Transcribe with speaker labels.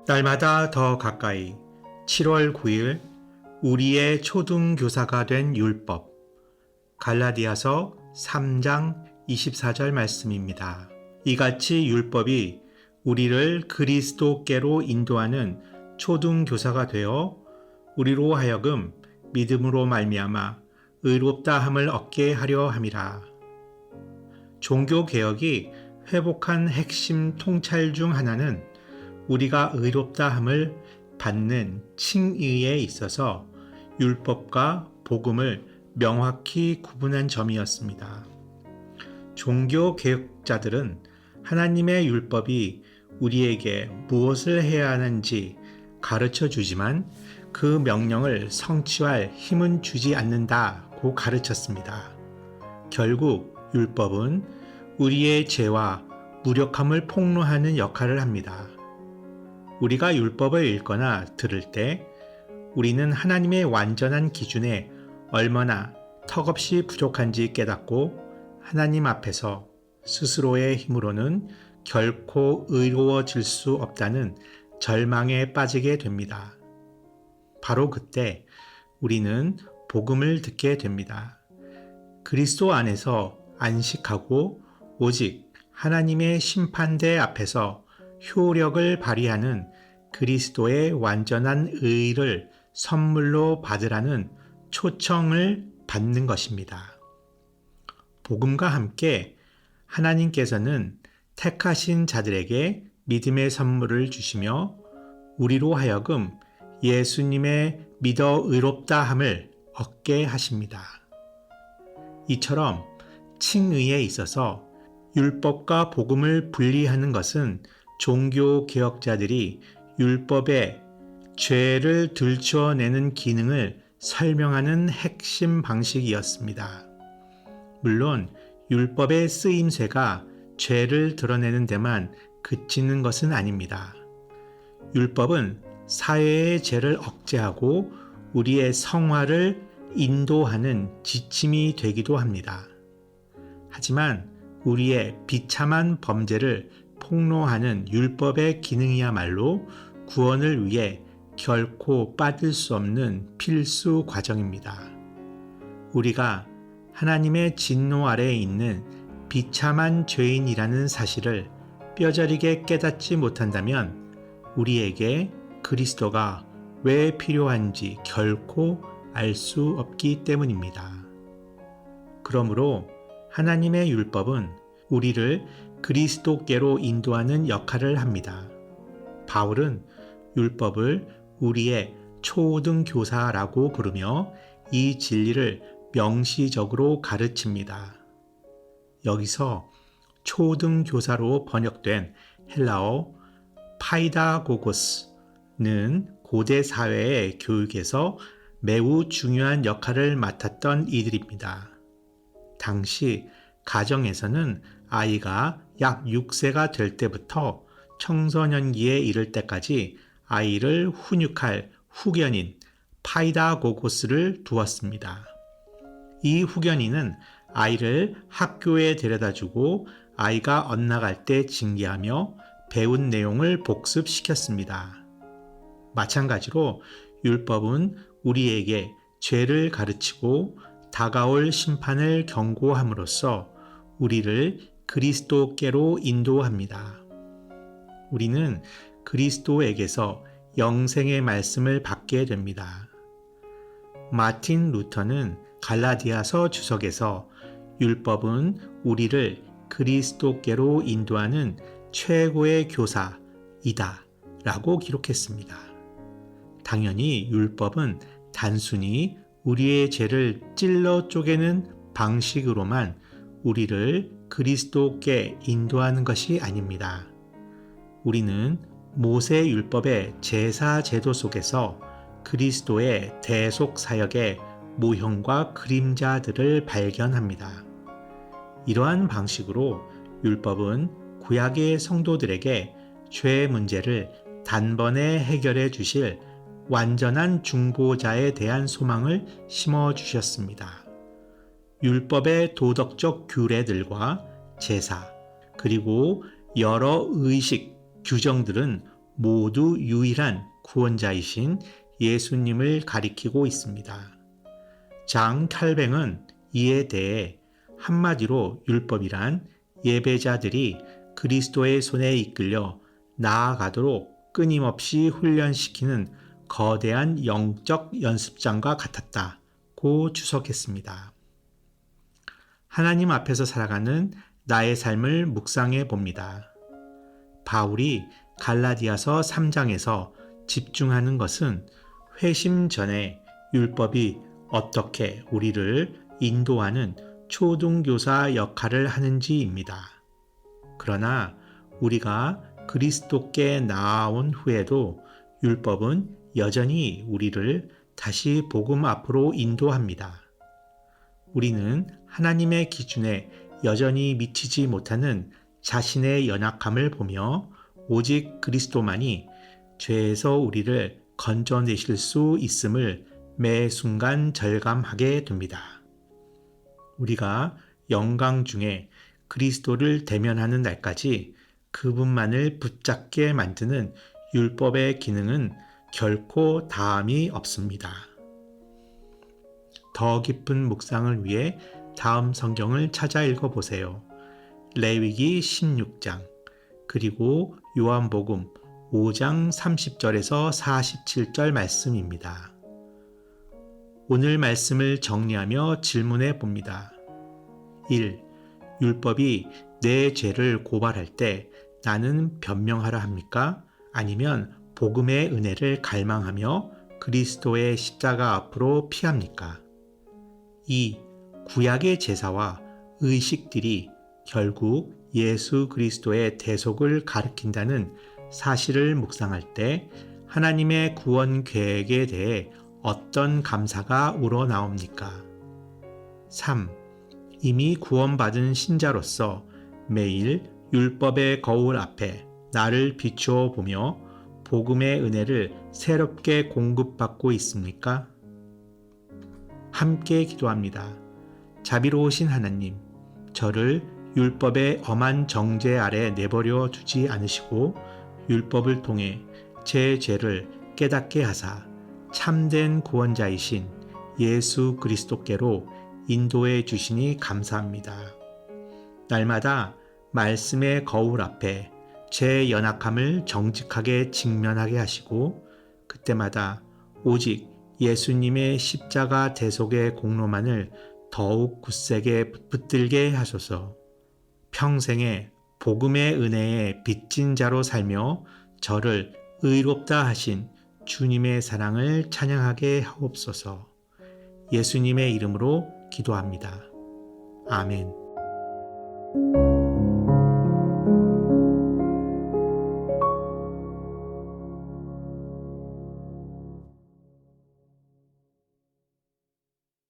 Speaker 1: 날마다 더 가까이 7월 9일 우리의 초등교사가 된 율법 갈라디아서 3장 24절 말씀입니다. 이같이 율법이 우리를 그리스도께로 인도하는 초등교사가 되어 우리로 하여금 믿음으로 말미암아 의롭다함을 얻게 하려 함이라. 종교개혁이 회복한 핵심 통찰 중 하나는 우리가 의롭다함을 받는 칭의에 있어서 율법과 복음을 명확히 구분한 점이었습니다. 종교개혁자들은 하나님의 율법이 우리에게 무엇을 해야 하는지 가르쳐 주지만 그 명령을 성취할 힘은 주지 않는다고 가르쳤습니다. 결국 율법은 우리의 죄와 무력함을 폭로하는 역할을 합니다. 우리가 율법을 읽거나 들을 때 우리는 하나님의 완전한 기준에 얼마나 턱없이 부족한지 깨닫고 하나님 앞에서 스스로의 힘으로는 결코 의로워질 수 없다는 절망에 빠지게 됩니다. 바로 그때 우리는 복음을 듣게 됩니다. 그리스도 안에서 안식하고 오직 하나님의 심판대 앞에서 효력을 발휘하는 그리스도의 완전한 의를 선물로 받으라는 초청을 받는 것입니다. 복음과 함께 하나님께서는 택하신 자들에게 믿음의 선물을 주시며 우리로 하여금 예수님의 믿어 의롭다함을 얻게 하십니다. 이처럼 칭의에 있어서 율법과 복음을 분리하는 것은 종교개혁자들이 율법의 죄를 들추어내는 기능을 설명하는 핵심 방식이었습니다. 물론 율법의 쓰임새가 죄를 드러내는 데만 그치는 것은 아닙니다. 율법은 사회의 죄를 억제하고 우리의 성화를 인도하는 지침이 되기도 합니다. 하지만 우리의 비참한 범죄를 폭로하는 율법의 기능이야말로 구원을 위해 결코 빠질 수 없는 필수 과정입니다. 우리가 하나님의 진노 아래에 있는 비참한 죄인이라는 사실을 뼈저리게 깨닫지 못한다면 우리에게 그리스도가 왜 필요한지 결코 알 수 없기 때문입니다. 그러므로 하나님의 율법은 우리를 그리스도께로 인도하는 역할을 합니다. 바울은 율법을 우리의 초등교사라고 부르며 이 진리를 명시적으로 가르칩니다. 여기서 초등교사로 번역된 헬라어 파이다고고스는 고대 사회의 교육에서 매우 중요한 역할을 맡았던 이들입니다. 당시 가정에서는 아이가 약 6세가 될 때부터 청소년기에 이를 때까지 아이를 훈육할 후견인 파이다고고스를 두었습니다. 이 후견인은 아이를 학교에 데려다주고 아이가 엇나갈 때 징계하며 배운 내용을 복습시켰습니다. 마찬가지로 율법은 우리에게 죄를 가르치고 다가올 심판을 경고함으로써 우리를 그리스도께로 인도합니다. 우리는 그리스도에게서 영생의 말씀을 받게 됩니다. 마틴 루터는 갈라디아서 주석에서 율법은 우리를 그리스도께로 인도하는 최고의 교사이다 라고 기록했습니다. 당연히 율법은 단순히 우리의 죄를 찔러 쪼개는 방식으로만 우리를 그리스도께 인도하는 것이 아닙니다. 우리는 모세 율법의 제사 제도 속에서 그리스도의 대속 사역의 모형과 그림자들을 발견합니다. 이러한 방식으로 율법은 구약의 성도들에게 죄 문제를 단번에 해결해 주실 완전한 중보자에 대한 소망을 심어 주셨습니다. 율법의 도덕적 규례들과 제사, 그리고 여러 의식, 규정들은 모두 유일한 구원자이신 예수님을 가리키고 있습니다. 장 칼뱅은 이에 대해 한마디로 율법이란 예배자들이 그리스도의 손에 이끌려 나아가도록 끊임없이 훈련시키는 거대한 영적 연습장과 같았다고 주석했습니다. 하나님 앞에서 살아가는 나의 삶을 묵상해 봅니다. 바울이 갈라디아서 3장에서 집중하는 것은 회심 전에 율법이 어떻게 우리를 인도하는 초등교사 역할을 하는지입니다. 그러나 우리가 그리스도께 나아온 후에도 율법은 여전히 우리를 다시 복음 앞으로 인도합니다. 우리는 하나님의 기준에 여전히 미치지 못하는 자신의 연약함을 보며 오직 그리스도만이 죄에서 우리를 건져내실 수 있음을 매 순간 절감하게 됩니다. 우리가 영광 중에 그리스도를 대면하는 날까지 그분만을 붙잡게 만드는 율법의 기능은 결코 다함이 없습니다. 더 깊은 묵상을 위해 다음 성경을 찾아 읽어보세요. 레위기 16장 그리고 요한복음 5장 30절에서 47절 말씀입니다. 오늘 말씀을 정리하며 질문해 봅니다. 1. 율법이 내 죄를 고발할 때 나는 변명하라 합니까? 아니면 복음의 은혜를 갈망하며 그리스도의 십자가 앞으로 피합니까? 2. 구약의 제사와 의식들이 결국 예수 그리스도의 대속을 가리킨다는 사실을 묵상할 때 하나님의 구원 계획에 대해 어떤 감사가 우러나옵니까? 3. 이미 구원받은 신자로서 매일 율법의 거울 앞에 나를 비추어 보며 복음의 은혜를 새롭게 공급받고 있습니까? 함께 기도합니다. 자비로우신 하나님, 저를 율법의 엄한 정죄 아래 내버려 두지 않으시고 율법을 통해 제 죄를 깨닫게 하사 참된 구원자이신 예수 그리스도께로 인도해 주시니 감사합니다. 날마다 말씀의 거울 앞에 제 연약함을 정직하게 직면하게 하시고 그때마다 오직 예수님의 십자가 대속의 공로만을 더욱 굳세게 붙들게 하소서. 평생에 복음의 은혜에 빚진 자로 살며 저를 의롭다 하신 주님의 사랑을 찬양하게 하옵소서. 예수님의 이름으로 기도합니다. 아멘.